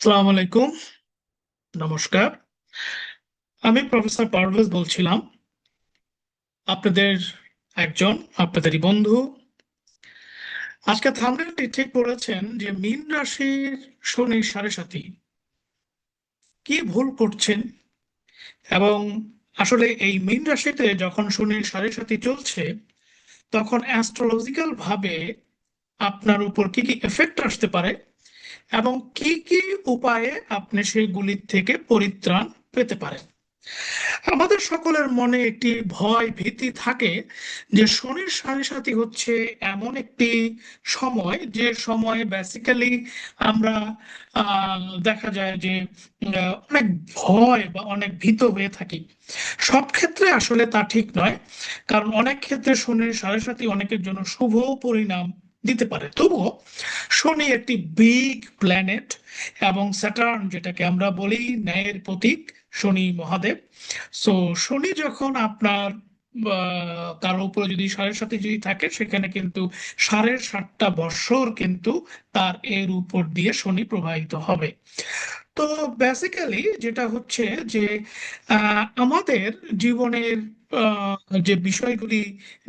আসসালামু আলাইকুম। নমস্কার। আমি প্রফেসর পারভেজ বলছিলাম, আপনাদের একজন, আপনাদেরই বন্ধু। আজকে থাম্বনেলটি ঠিক করেছেন যে মীন রাশির শনি সাড়ে সাথী কি ভুল করছেন। এবং আসলে এই মীন রাশিতে যখন শনির সাড়ে সাথী চলছে, তখন অ্যাস্ট্রোলজিক্যাল ভাবে আপনার উপর কি কি এফেক্ট আসতে পারে এবং কি কি উপায়ে আপনি সেগুলির থেকে পরিত্রাণ পেতে পারেন। আমাদের সকলের মনে একটি ভয় ভীতি থাকে যে শনির সাড়ে সাথী হচ্ছে এমন একটি সময়, যে সময়ে বেসিক্যালি আমরা দেখা যায় যে অনেক ভয় বা অনেক ভীত হয়ে থাকি। সব ক্ষেত্রে আসলে তা ঠিক নয়, কারণ অনেক ক্ষেত্রে শনির সাড়ে সাথী অনেকের জন্য শুভ পরিণাম দিতে পারে। তবুও শনি একটি বিগ প্ল্যানেট, এবং স্যাটার্ন যেটাকে আমরা বলি ন্যায়ের প্রতীক, শনি মহাদেব। সো শনি যখন আপনার কারো উপরে যদি সাড়ে সাথে যদি থাকে, সেখানে কিন্তু 7.5 বৎসর কিন্তু তার এর উপর দিয়ে শনি প্রবাহিত হবে। তো বেসিক্যালি যেটা হচ্ছে যে আমাদের জীবনের যে বিষয়গুলি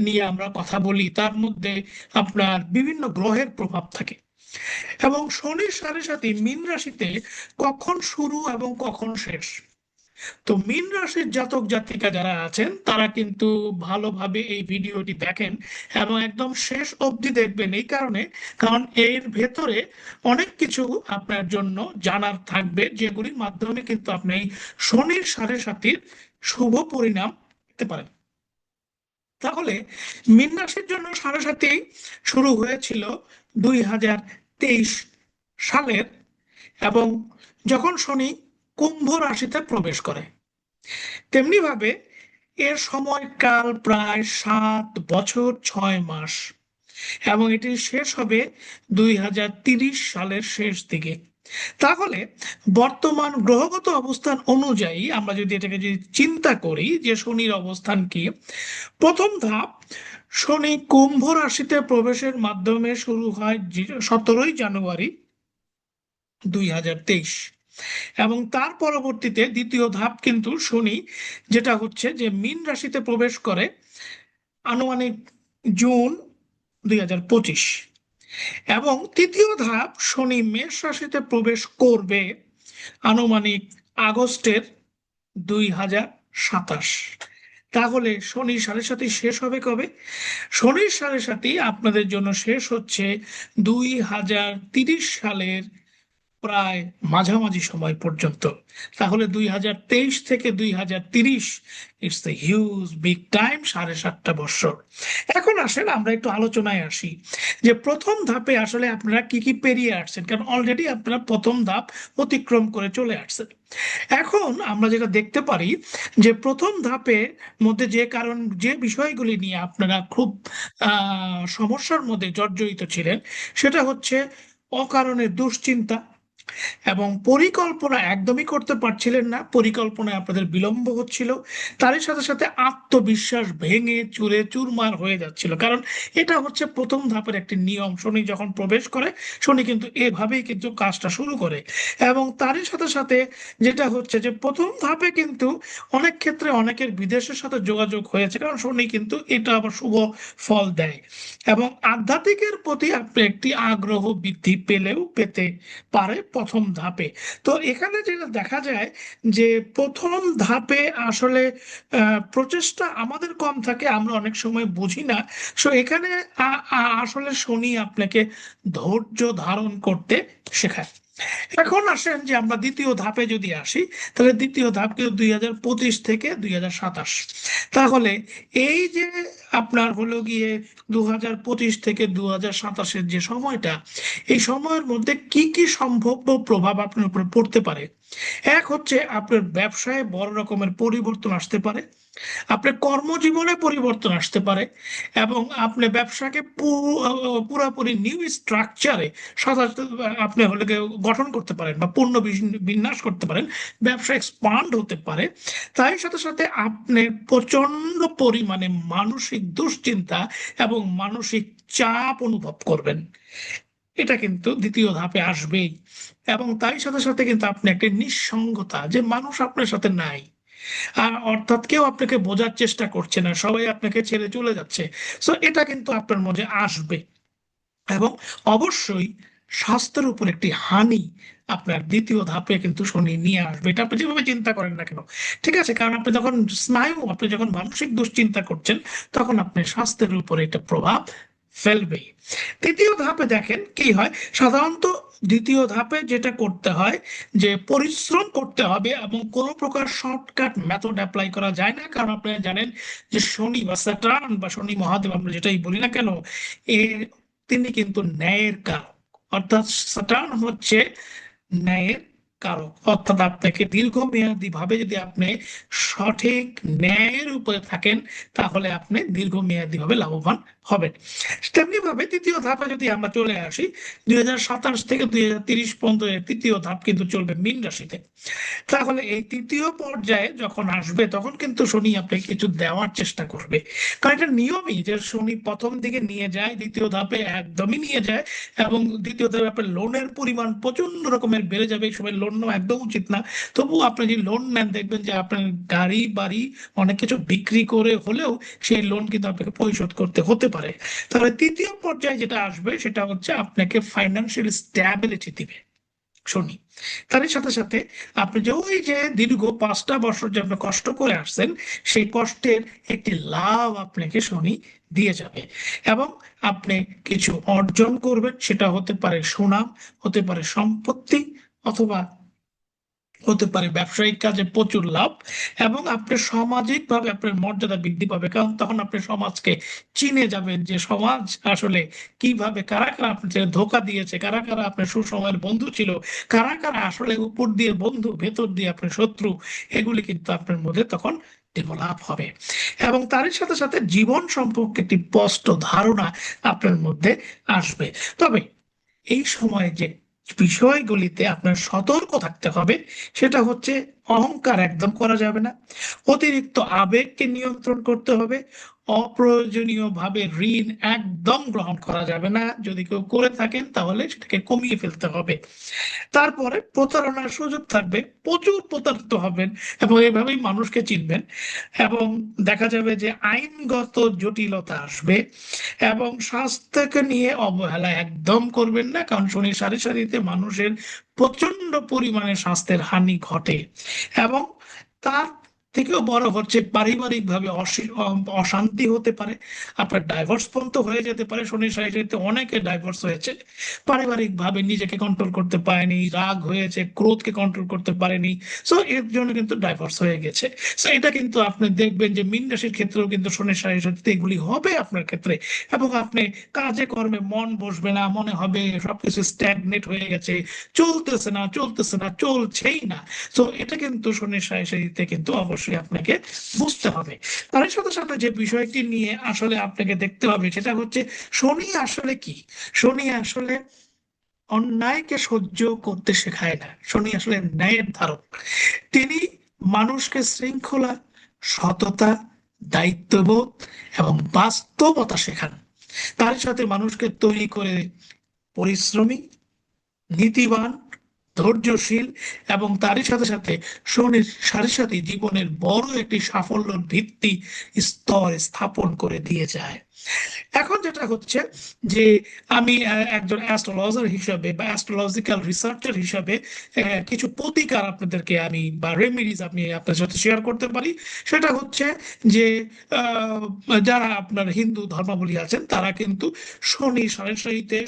নিয়ে আমরা কথা বলি, তার মধ্যে আপনার বিভিন্ন গ্রহের প্রভাব থাকে। এবং শনির সাড়ে সাথে মীন রাশিতে কখন শুরু এবং কখন শেষ। তো মীন রাশির জাতক জাতিকা যারা আছেন, তারা কিন্তু ভালোভাবে এই ভিডিওটি দেখেন এবং একদম শেষ অবধি দেখবেন। এই কারণে, কারণ এর ভেতরে অনেক কিছু আপনার জন্য জানার থাকবে, যেগুলির মাধ্যমে কিন্তু আপনি এই শনির সাড়ে সাতির শুভ পরিণাম পেতে পারেন। তাহলে মীন রাশির জন্য সাড়ে সাথে শুরু হয়েছিল 2023 সালের, এবং যখন শনি কুম্ভ রাশিতে প্রবেশ করে, তেমনি ভাবে এর সময়কাল প্রায় 7 বছর 6 মাস, এবং এটি শেষ হবে 2030 সালের শেষ দিকে। তাহলে বর্তমান গ্রহগত অবস্থান অনুযায়ী আমরা যদি এটাকে যদি চিন্তা করি যে শনির অবস্থান কি, প্রথম ধাপ শনি কুম্ভ রাশিতে প্রবেশের মাধ্যমে শুরু হয় 17ই জানুয়ারি 2023, এবং তার পরবর্তীতে দ্বিতীয় ধাপ কিন্তু শনি, যেটা হচ্ছে যে মীন রাশিতে প্রবেশ করে আনুমানিক জুন 2025, এবং তৃতীয় ধাপ শনি মেষ রাশিতে প্রবেশ করবে আনুমানিক আগস্টের 2027। তাহলে শনির সাড়ে সাথী শেষ হবে কবে? শনির সাড়ে সাথী আপনাদের জন্য শেষ হচ্ছে 2030 সালের প্রায় মাঝামাঝি সময় পর্যন্ত। তাহলে 2023 থেকে 2030, it's the huge big time, 7.5 বৎসর। এখন আসেন আমরা একটু আলোচনায় আসি যে প্রথম ধাপে আসলে আপনারা কি কি পেরিয়ে আসছেন, কারণ অলরেডি আপনারা প্রথম ধাপ অতিক্রম করে চলে আসছেন। এখন আমরা যেটা দেখতে পারি যে প্রথম ধাপে মধ্যে যে কারণ, যে বিষয়গুলি নিয়ে আপনারা খুব সমস্যার মধ্যে জর্জরিত ছিলেন, সেটা হচ্ছে অকারণে দুশ্চিন্তা, এবং পরিকল্পনা একদমই করতে পারছিলেন না, পরিকল্পনায় আপনাদের বিলম্ব হচ্ছিল। তারই সাথে সাথে আত্মবিশ্বাস ভেঙে চুরে চুরমার হয়ে যাচ্ছিল, কারণ এটা হচ্ছে প্রথম ধাপের একটি নিয়ম। শনি যখন প্রবেশ করে, শনি কিন্তু এভাবেই কিন্তু কাজটা শুরু করে। এবং তারই সাথে সাথে যেটা হচ্ছে যে প্রথম ধাপে কিন্তু অনেক ক্ষেত্রে অনেকের বিদেশের সাথে যোগাযোগ হয়েছে, কারণ শনি কিন্তু এটা আবার শুভ ফল দেয়। এবং আধ্যাত্মিকের প্রতি আপনি একটি আগ্রহ বৃদ্ধি পেলেও পেতে পারে প্রথম ধাপে। তো এখানে যেটা দেখা যায় যে প্রথম ধাপে আসলে প্রচেষ্টা আমাদের কম থাকে, আমরা অনেক সময় বুঝি না। সো এখানে আসলে শনি আপনাকে ধৈর্য ধারণ করতে শেখায়। এখন আসেন যে আমরা দ্বিতীয় ধাপে যদি আসি, তাহলে দ্বিতীয় ধাপ কিন্তু 2025 থেকে 2027। তাহলে এই যে আপনার হলো গিয়ে 2025 থেকে 2027-এর যে সময়টা, এই সময়ের মধ্যে কি কি সম্ভাব্য প্রভাব আপনার উপর পড়তে পারে। এক হচ্ছে আপনার ব্যবসায় বড় রকমের পরিবর্তন আসতে পারে, আপনার কর্মজীবনে পরিবর্তন আসতে পারে, এবং আপনি ব্যবসাকে পুরোপুরি নিউ স্ট্রাকচারে সাধারণত আপনি হলে গিয়ে গঠন করতে পারেন বা পূর্ণ বিন্যাস করতে পারেন, ব্যবসা এক্সপান্ড হতে পারে। তাই সাথে সাথে আপনি প্রচন্ড পরিমাণে মানসিক দুশ্চিন্তা এবং মানসিক চাপ অনুভব করবেন। এটা কিন্তু দ্বিতীয় ধাপে আসবেই। এবং তার সাথে সাথে কিন্তু আপনি একটা নিঃসঙ্গতা, যে মানুষ আপনার সাথে নাই, আর অর্থাৎ কেউ আপনাকে বোঝার চেষ্টা করছে না, সবাই আপনাকে ছেড়ে চলে যাচ্ছে। সো এটা কিন্তু আপনার মধ্যে আসবে। এবং অবশ্যই স্বাস্থ্যের উপর একটি হানি আপনার দ্বিতীয় ধাপে কিন্তু শনি নিয়ে আসবে, এটা আপনি যেভাবে চিন্তা করেন না কেন। ঠিক আছে, কারণ আপনি যখন মানসিক দুশ্চিন্তা করছেন, তখন আপনার স্বাস্থ্যের উপর একটা প্রভাব ফেলবেই। তৃতীয় ধাপে দেখেন কি হয় সাধারণত। দ্বিতীয় ধাপে যেটা করতে হয়, যে পরিশ্রম করতে হবে, এবং কোনো প্রকার শর্টকাট মেথড অ্যাপ্লাই করা যায় না, কারণ আপনারা জানেন যে শনি বা স্যাটার্ন বা শনি মহাদেব আমরা যেটাই বলি না কেন, এ তিনি কিন্তু ন্যায়ের কারক। অর্থাৎ স্যাটার্ন হচ্ছে ন্যায়ের কারক। অর্থাৎ আপনাকে দীর্ঘমেয়াদী ভাবে যদি আপনি সঠিক ন্যায়ের উপরে থাকেন, তাহলে আপনি দীর্ঘমেয়াদী ভাবে লাভবান হবেন। তেমনি ভাবে তৃতীয় ধাপে যদি আমরা চলে আসি, 2027 থেকে 2030 পর্যন্ত এর তৃতীয় ধাপ কিন্তু চলবে মীন রাশিতে। তাহলে এই তৃতীয় পর্যায়ে যখন আসবে, তখন কিন্তু শনি আপনাকে কিছু দেওয়ার চেষ্টা করবে। কারণ এটা নিয়মই যে শনি প্রথম দিকে নিয়ে যায়, দ্বিতীয় ধাপে একদমই নিয়ে যায়। এবং দ্বিতীয় ধাপে আপনার লোনের পরিমাণ প্রচন্ড রকমের বেড়ে যাবে। এই সময় লোন নেওয়া একদম উচিত না। তবু আপনি যদি লোন নেন, দেখবেন যে আপনার গাড়ি বাড়ি অনেক কিছু বিক্রি করে হলেও সেই লোন কিন্তু আপনাকে পরিশোধ করতে হতে পারে। তাহলে তৃতীয় পর্যায়ে যেটা আসবে, সেটা হচ্ছে আপনাকে ফাইন্যান্সিয়াল স্ট্যাবিলিটি দিবে শনি। তার সাথে সাথে আপনি যে ওই যে দীর্ঘ 5টা বছর যে আপনি কষ্ট করে আসছেন, সেই কষ্টের একটি লাভ আপনাকে শনি দিয়ে যাবে। এবং আপনি কিছু অর্জন করবেন, সেটা হতে পারে সুনাম, হতে পারে সম্পত্তি, অথবা হতে পারে ব্যবসায়িক কাজে প্রচুর লাভ। এবং আপনি সামাজিক ভাবে আপনার মর্যাদা বৃদ্ধি পাবে, কারণ তখন আপনি সমাজকে চিনে যাবেন, যে সমাজ আসলে কিভাবে, কারা কারা আপনাকে ধোকা দিয়েছে, কারা কারা আপনার সুসময়ের বন্ধু ছিল, কারা কারা আসলে উপর দিয়ে বন্ধু, ভেতর দিয়ে আপনার শত্রু। এগুলি কিন্তু আপনার মধ্যে তখন ডেভেলপ হবে। এবং তার সাথে সাথে জীবন সম্পর্কে একটি স্পষ্ট ধারণা আপনার মধ্যে আসবে। তবে এই সময়ে যে বিষয়গুলিতে আপনার সতর্ক থাকতে হবে, সেটা হচ্ছে অহংকার একদম করা যাবে না, অতিরিক্ত আবেগকে নিয়ন্ত্রণ করতে হবে, অপ্রয়োজনীয় ভাবে ঋণ একদম গ্রহণ করা যাবে না, যদি কেউ করে থাকেন তাহলে সেটাকে কমিয়ে ফেলতে হবে। তারপরে প্রতারণার সুযোগ থাকবে, প্রচুর প্রতারিত হবেন, এবং এভাবেই মানুষকে চিনবেন। এবং দেখা যাবে যে আইনগত জটিলতা আসবে। এবং স্বাস্থ্যকে নিয়ে অবহেলা একদম করবেন না, কারণ শনি সারি সারিতে মানুষের প্রচন্ড পরিমাণে স্বাস্থ্যের হানি ঘটে। এবং তার থেকেও বড় হচ্ছে পারিবারিক ভাবে অশান্তি হতে পারে, আপনার ডাইভোর্স পর্যন্ত হয়ে যেতে পারে। শনি সাইডে অনেকে ডাইভোর্স হয়েছে, পারিবারিক ভাবে নিজেকে কন্ট্রোল করতে পারেনি, রাগ হয়েছে, ক্রোধকে কন্ট্রোল করতে পারেনি। সো এর জন্য কিন্তু ডাইভোর্স হয়ে গেছে। সো এটা কিন্তু আপনি দেখবেন যে মীন রাশির ক্ষেত্রেও কিন্তু শনি সাইডে এগুলি হবে আপনার ক্ষেত্রে। এবং আপনি কাজে কর্মে মন বসবে না, মনে হবে সবকিছু স্ট্যাগনেট হয়ে গেছে, চলতেছে না চলতেছে না, চলছেই না। তো এটা কিন্তু শনির সাথে কিন্তু অবশ্যই আপনাকে বুঝতে হবে। তার সাথে সাথে যে বিষয়টি নিয়ে আসলে আপনাকে দেখতে হবে, সেটা হচ্ছে শনি আসলে কি। শনি আসলে অন্যায়কে সহ্য করতে শেখায় না, শনি আসলে ন্যায়ের ধারক। তিনি মানুষকে শৃঙ্খলা, সততা, দায়িত্ববোধ এবং বাস্তবতা শেখান। তার সাথে মানুষকে তৈরি করে পরিশ্রমী, নীতিবান, ধৈর্যশীল। এবং তারই সাথে সাথে শনির সাথে সাথে জীবনের বড় একটি সাফল্যের ভিত্তি স্তর স্থাপন করে দিয়ে যায়। এখন যেটা হচ্ছে যে আমি একজন অ্যাস্ট্রোলজার হিসাবে বা অ্যাস্ট্রোলজিক্যাল রিসার্চার হিসাবে কিছু প্রতিকার আপনাদেরকে আমি বা রেমিডিজ আমি আপনার সাথে শেয়ার করতে পারি। সেটা হচ্ছে যে আহ, যারা আপনার হিন্দু ধর্মাবলম্বী আছেন, তারা কিন্তু শনি সাড়ে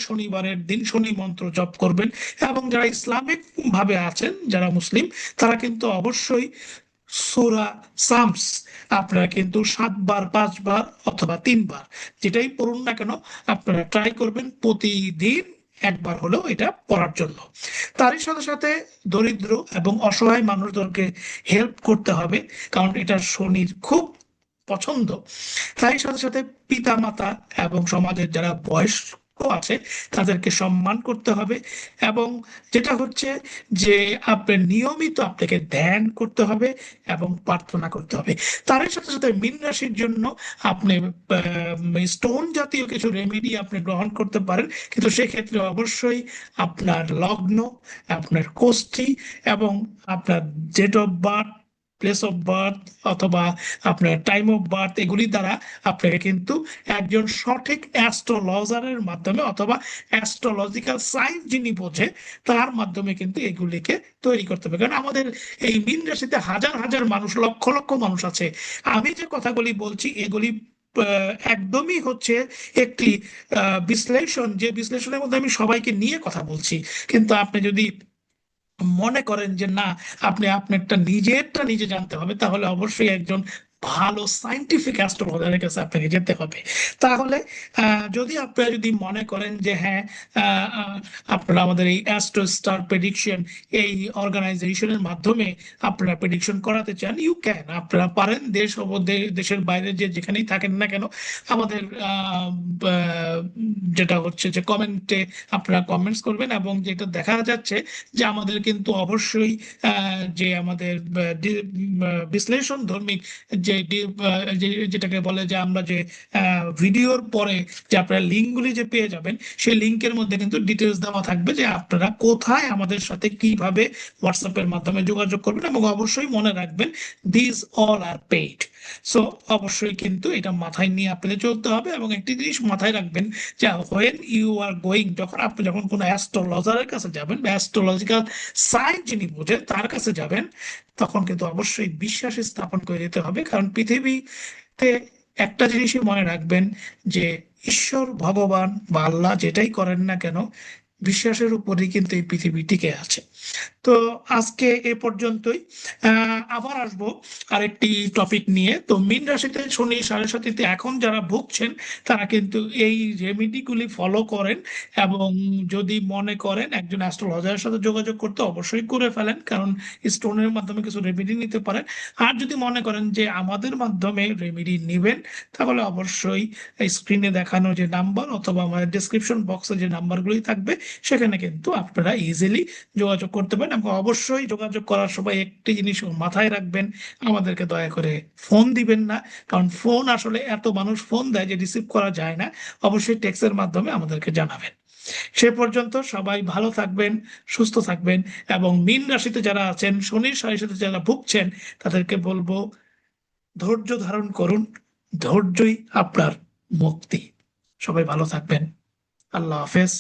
শনিবারের দিন শনি মন্ত্র জপ করবেন। এবং যারা ইসলামিক ভাবে আছেন, যারা মুসলিম, তারা কিন্তু অবশ্যই সূরা সামস আপনারা কিন্তু 7 বার, 5 বার অথবা 3 বার, যেটাই পড়ুন না কেন, আপনারা ট্রাই করবেন প্রতিদিন একবার হলেও এটা পড়ার জন্য। তারই সাথে সাথে দরিদ্র এবং অসহায় মানুষদেরকে হেল্প করতে হবে, কারণ এটা শনির খুব পছন্দ। তারই সাথে সাথে পিতা মাতা এবং সমাজের যারা বয়স আছে তাদেরকে সম্মান করতে হবে। এবং যেটা হচ্ছে যে আপনার নিয়মিত আপনাকে ধ্যান করতে হবে এবং প্রার্থনা করতে হবে। তার সাথে সাথে মীন রাশির জন্য আপনি স্টোন জাতীয় কিছু রেমেডি আপনি গ্রহণ করতে পারেন, কিন্তু সেক্ষেত্রে অবশ্যই আপনার লগ্ন, আপনার কোষ্ঠী এবং আপনার date of birth, place of birth অথবা আপনার টাইম অফ বার্থ এগুলি দ্বারা আপনাকে কিন্তু একজন সঠিক অ্যাস্ট্রোলজারের মাধ্যমে অথবা অ্যাস্ট্রোলজিক্যাল সায়েন্স যিনি বোঝে তার মাধ্যমে কিন্তু এগুলিকে তৈরি করতে হবে। কারণ আমাদের এই মীন রাশিতে হাজার হাজার মানুষ, লক্ষ লক্ষ মানুষ আছে। আমি যে কথাগুলি বলছি এগুলি একদমই হচ্ছে একটি বিশ্লেষণ, যে বিশ্লেষণের মধ্যে আমি সবাইকে নিয়ে কথা বলছি। কিন্তু আপনি যদি মনে করেন যে না, আপনি আপনারটা নিজেরটা নিজে জানতে হবে, তাহলে অবশ্যই একজন ভালো সাইন্টিফিক অ্যাস্ট্রোলজারের কাছে আপনাকে যেতে হবে। তাহলে যদি মনে করেন যে হ্যাঁ, আপনারা আমাদের এই অ্যাস্ট্রো স্টার প্রেডিকশন এই অর্গানাইজেশনের মাধ্যমে আপনারা প্রেডিকশন করাতে চান, ইউ ক্যান, আপনারা পারেন। দেশ ও দেশের বাইরে যে যেখানেই থাকেন না কেন, আমাদের যেটা হচ্ছে যে কমেন্টে আপনারা কমেন্টস করবেন। এবং যেটা দেখা যাচ্ছে যে আমাদের কিন্তু অবশ্যই যে আমাদের বিশ্লেষণ ধর্মী যেটাকে বলে যে আমরা যে ভিডিওর পরে যে আপনারা লিঙ্কগুলি যে পেয়ে যাবেন, সেই লিঙ্কের মধ্যে কিন্তু ডিটেলস দেওয়া থাকবে যে আপনারা কোথায় আমাদের সাথে কিভাবে হোয়াটসঅ্যাপের মাধ্যমে যোগাযোগ করবেন। এবং অবশ্যই মনে রাখবেন, this all are paid. So অবশ্যই কিন্তু এটা মাথায় নিয়ে আপনাদের চলতে হবে। এবং একটি জিনিস মাথায় রাখবেন যে হোয়েন ইউ আর গোয়িং, যখন কোনো অ্যাস্ট্রোলজারের কাছে যাবেন বা অ্যাস্ট্রোলজিক্যাল সায়েন্স যিনি বোঝেন তার কাছে যাবেন, তখন কিন্তু অবশ্যই বিশ্বাস স্থাপন করে যেতে হবে। কারণ পৃথিবীতে একটা জিনিসই মনে রাখবেন যে ঈশ্বর, ভগবান বা আল্লাহ যেটাই করেন না কেন, বিশ্বাসের উপরেই কিন্তু এই পৃথিবী টিকে আছে। তো আজকে এ পর্যন্তই। আবার আসবো আরেকটি টপিক নিয়ে। তো মীন রাশিতে শনি সাড়ে সাতিতে এখন যারা ভুগছেন তারা কিন্তু এই রেমিডিগুলি ফলো করেন। এবং যদি মনে করেন একজন অ্যাস্ট্রোলজারের সাথে যোগাযোগ করতে, অবশ্যই করে ফেলেন, কারণ স্টোনের মাধ্যমে কিছু রেমেডি নিতে পারেন। আর যদি মনে করেন যে আমাদের মাধ্যমে রেমেডি নেবেন, তাহলে অবশ্যই স্ক্রিনে দেখানো যে নাম্বার অথবা আমাদের ডিসক্রিপশন বক্সে যে নাম্বারগুলি থাকবে সেখানে কিন্তু আপনারা ইজিলি যোগাযোগ করতে পারেন। এবং অবশ্যই যোগাযোগ করার সময় একটি জিনিস মাথায় রাখবেন, আমাদেরকে দয়া করে ফোন দিবেন না। কারণ ফোন আসলে এত মানুষ ফোন দেয় যে রিসিভ করা যায় না। অবশ্যই টেক্সটের মাধ্যমে আমাদেরকে জানাবেন। সে পর্যন্ত সবাই ভালো থাকবেন, সুস্থ থাকবেন। এবং মীন রাশিতে যারা আছেন, শনির সাড়ে সাথে যারা ভুগছেন, তাদেরকে বলবো ধৈর্য ধারণ করুন। ধৈর্যই আপনার মুক্তি। সবাই ভালো থাকবেন। আল্লাহ হাফেজ।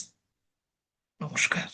নমস্কার।